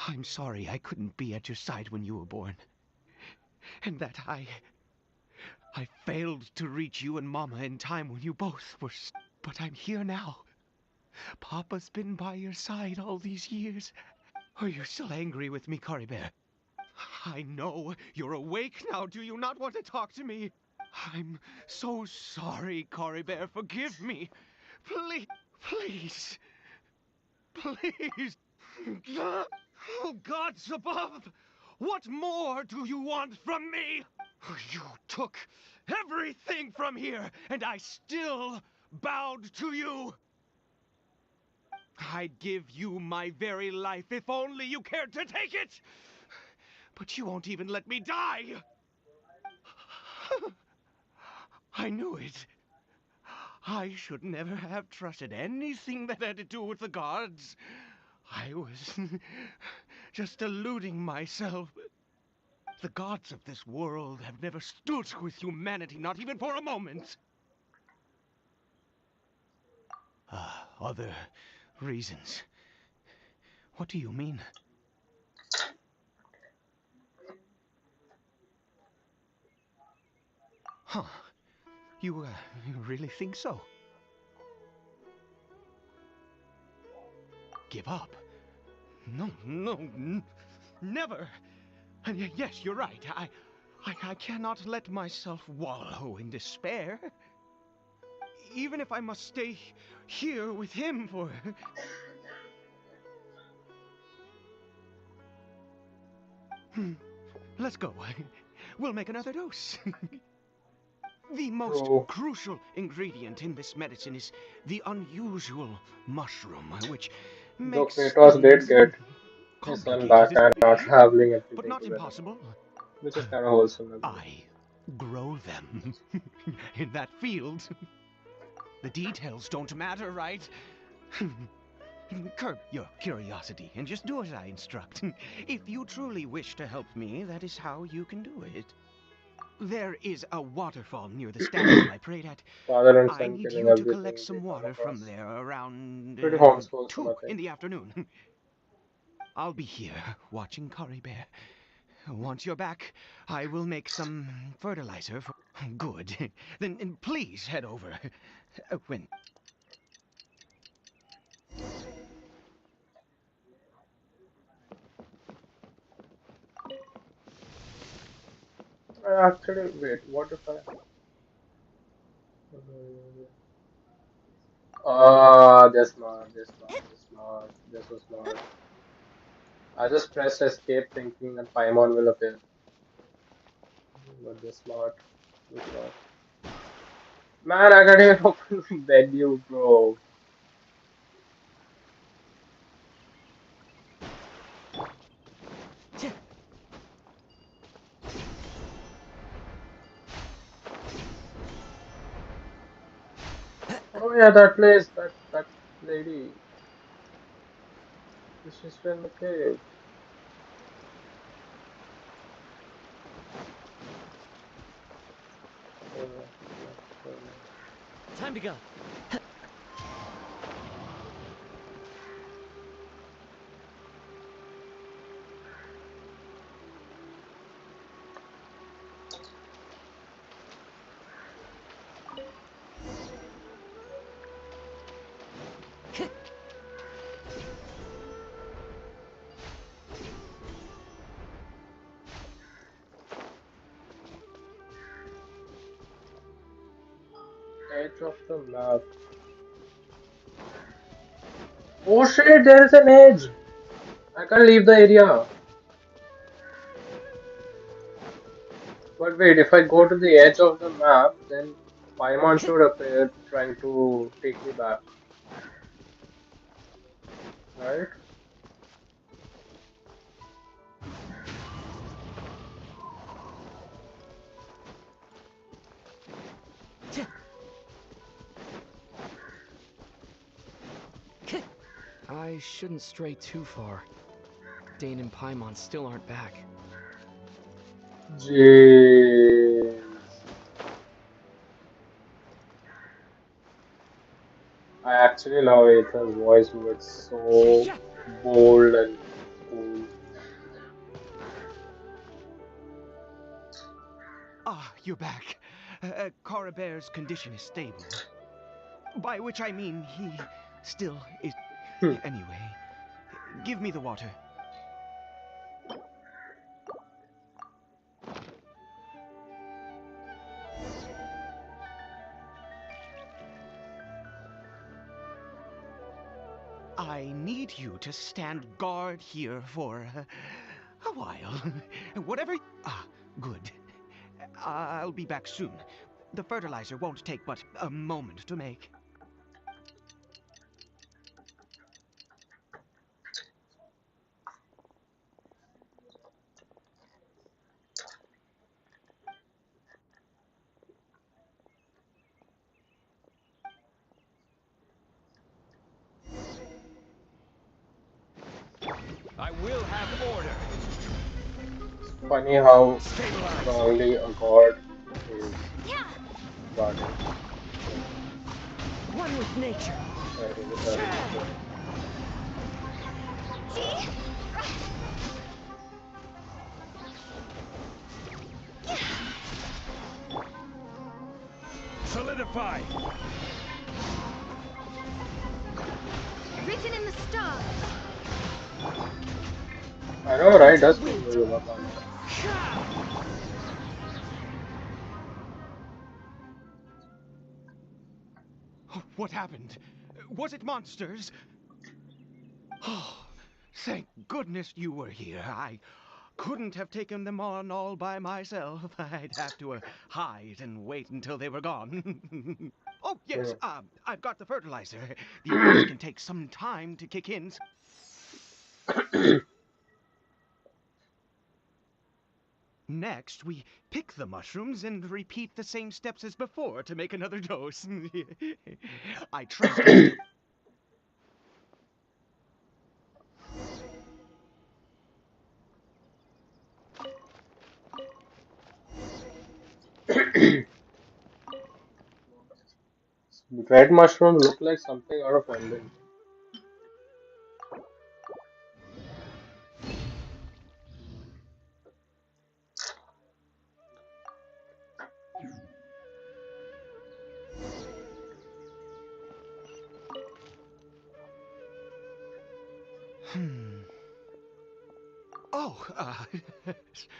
I'm sorry I couldn't be at your side when you were born. And that I failed to reach you and Mama in time when you both were... But I'm here now. Papa's been by your side all these years. Are you still angry with me, Caribert? I know you're awake now. Do you not want to talk to me? I'm so sorry, Caribert. Forgive me. Please, please, please. Oh, gods above! What more do you want from me? You took everything from here, and I still bowed to you. I'd give you my very life if only you cared to take it. But you won't even let me die. I knew it. I should never have trusted anything that had to do with the gods. I was just deluding myself. The gods of this world have never stood with humanity, not even for a moment. Other reasons. What do you mean? Huh. You really think so? Give up? No, never. And yes, you're right. I cannot let myself wallow in despair. Even if I must stay here with him for... Let's go. We'll make another dose. The most Bro, crucial ingredient in this medicine is the unusual mushroom, which though makes Kratos did things get his son back complicated, and are traveling but everything not together, impossible. which is kind of wholesome as well. I grow them in that field. The details don't matter, right? Curb your curiosity and just do as I instruct. If you truly wish to help me, that is how you can do it. There is a waterfall near the statue I prayed at. Father and I son need killing you to collect everything they some come water from across. there around Pretty homeschool, 2 I think. in the afternoon. I'll be here watching Curry Bear. Once you're back, I will make some fertilizer for... Good. Then please head over. When... Actually, wait, what if I... Ah, they're smart, they're smart, they're smart. They're so smart. I just pressed escape thinking that Paimon will appear. But they're smart. Too smart. Man, I can't even open the menu, bro. Oh yeah, that place, that lady. She's still in the cave. Time to go. Edge of the map. Oh shit, there is an edge. I can't leave the area. But wait, if I go to the edge of the map, then Paimon should appear trying to take me back, right? I shouldn't stray too far. Dane and Paimon still aren't back. Jeez. I actually love Ethan's voice, it's so bold and cool. Ah, you're back. Cara Bear's condition is stable. By which I mean he still is... Anyway, give me the water. I need you to stand guard here for a while. Whatever... Ah, good. I'll be back soon. The fertilizer won't take but a moment to make. I will have order. Funny how Stabilize. strongly a god is guarding. One with nature. Yeah. Solidify. Written in the stars. I know, right? Does feel really love Paimon. What happened? Was it monsters? Oh, thank goodness you were here. I couldn't have taken them on all by myself. I'd have to hide and wait until they were gone. Oh, yes, I've got the fertilizer. The effects can take some time to kick in. Next, we pick the mushrooms and repeat the same steps as before to make another dose. I trust you. Red mushrooms look like something out of Elden. Hmm. Oh,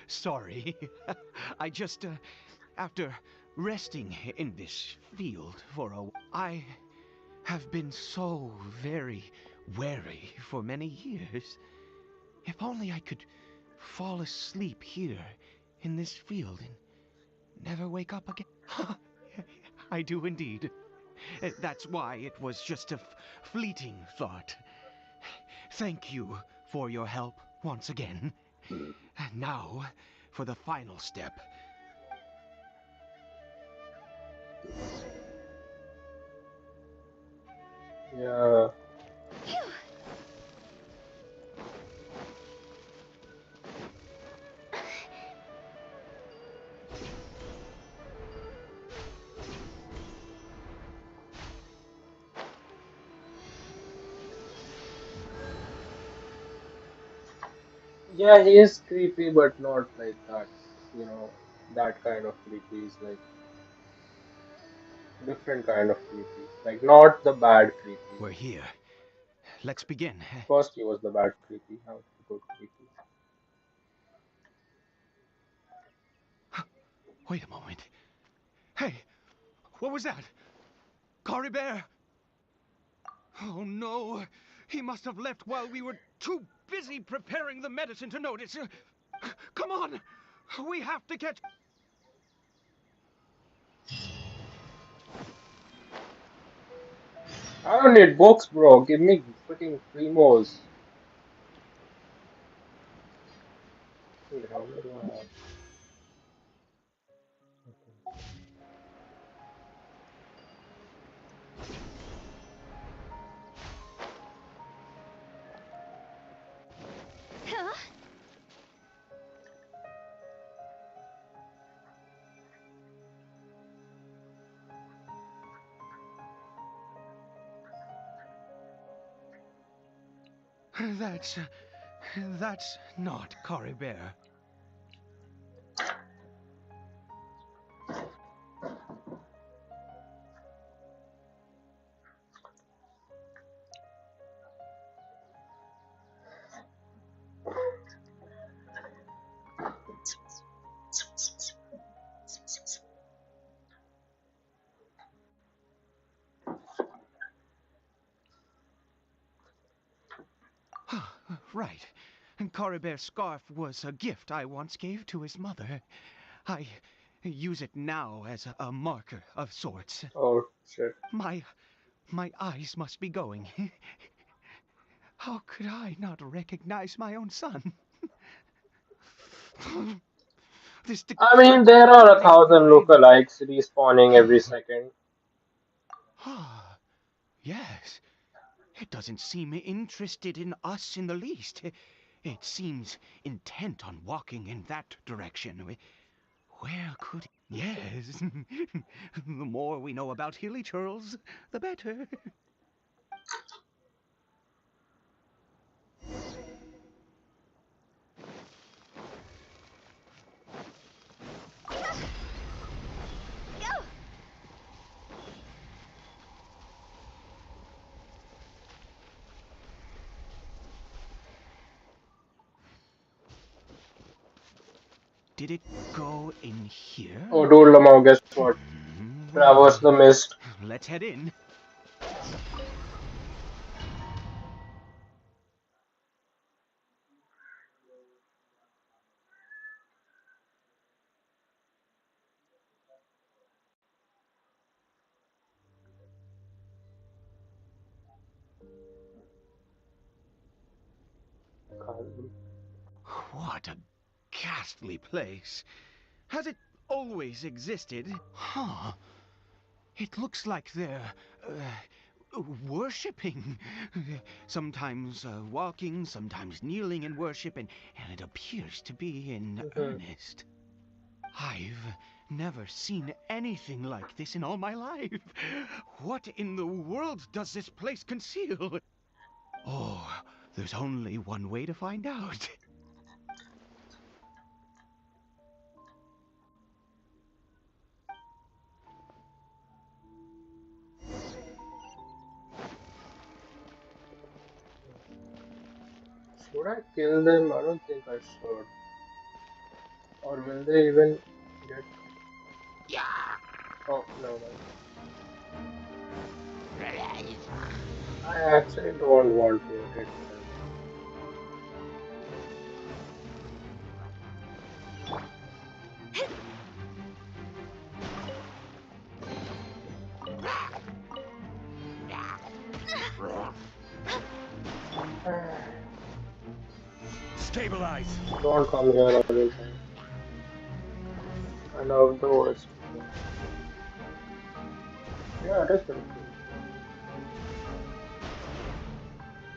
sorry. I just, after resting in this field for I have been so very wary for many years. If only I could fall asleep here in this field and never wake up again. I do indeed. That's why it was just a fleeting thought. Thank you for your help once again. And now, for the final step. Yeah. Yeah, he is creepy, but not like that. You know, that kind of creepy is like different kind of creepy. Like not the bad creepy. We're here. Let's begin. First he was the bad creepy, now the good creepy. Wait a moment. Hey, what was that? Cory Bear? Oh no, he must have left while we were too busy preparing the medicine to notice. Come on, we have to catch... I don't need books, bro. Give me freaking primos. Wait, how many do I have? Huh? That's not Cory Bear. Right. Cory Bear's scarf was a gift I once gave to his mother. I use it now as a marker of sorts. Oh shit. My eyes must be going. How could I not recognize my own son? This I mean, there are a decrepit thousand boy. lookalikes respawning every second. Ah, yes. It doesn't seem interested in us in the least. It seems intent on walking in that direction. Where could... Yes. The more we know about Hilly Churls, the better. Go! Did it go in here? Oh, dude, Lamau, guess what? Traverse the mist. Let's head in. What a ghastly place. Has it always existed? Huh. It looks like they're worshipping. Sometimes walking, sometimes kneeling in worship, and it appears to be in Mhm. earnest. I've Never seen anything like this in all my life. What in the world does this place conceal? Oh, there's only one way to find out. Should I kill them? I don't think I should. Or will they even get... Oh, no, man. I actually don't want to hit them. Stabilize. Don't come here every time. I love the OST. Yeah, it is pretty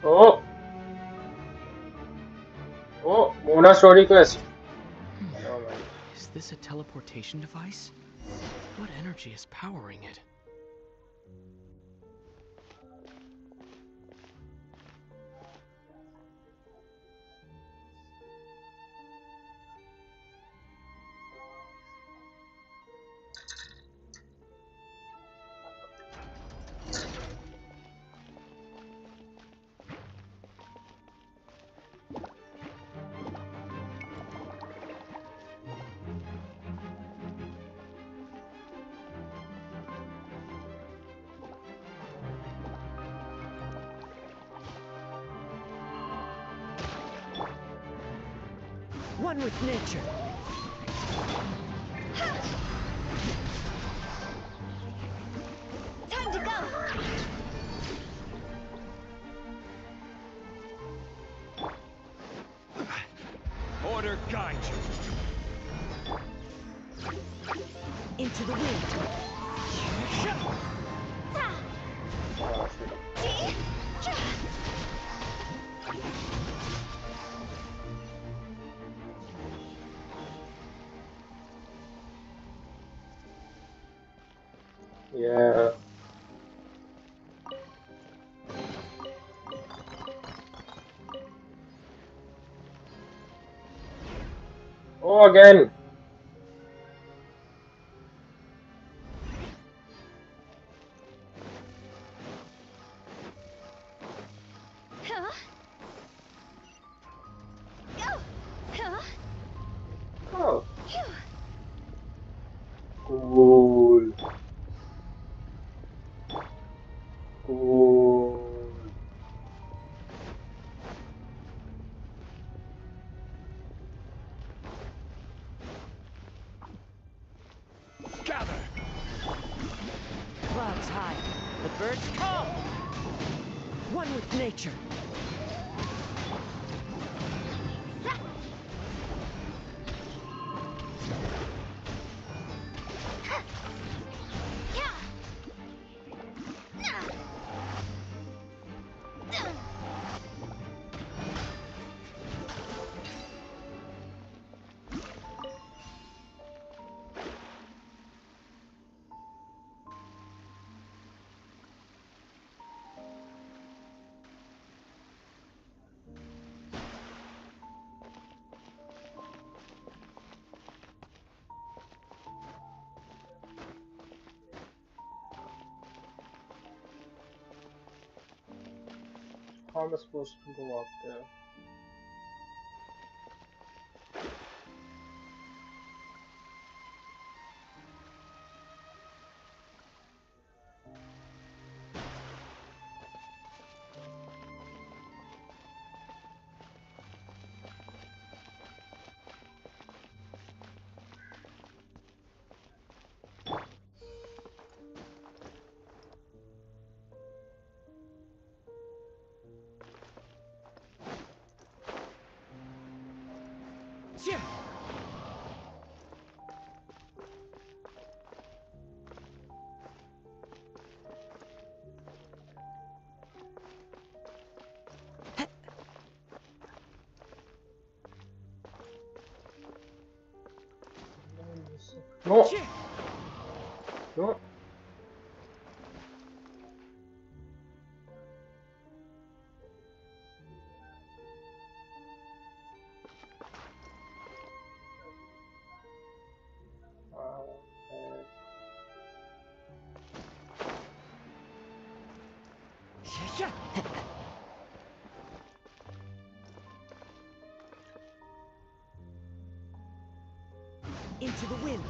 cool. Oh! Oh! Mona story quest! Oh my. Is this a teleportation device? What energy is powering it? One with nature. Time to go! Order guide you. Into the wind. Oh shit. Yeah. Oh, again! Huh? Go! Huh? Oh, Phew. cool. Cool. Gather. Clouds high. The birds call. One with nature. How am I supposed to go up there? Yeah. No. No. Uh, Into the wind.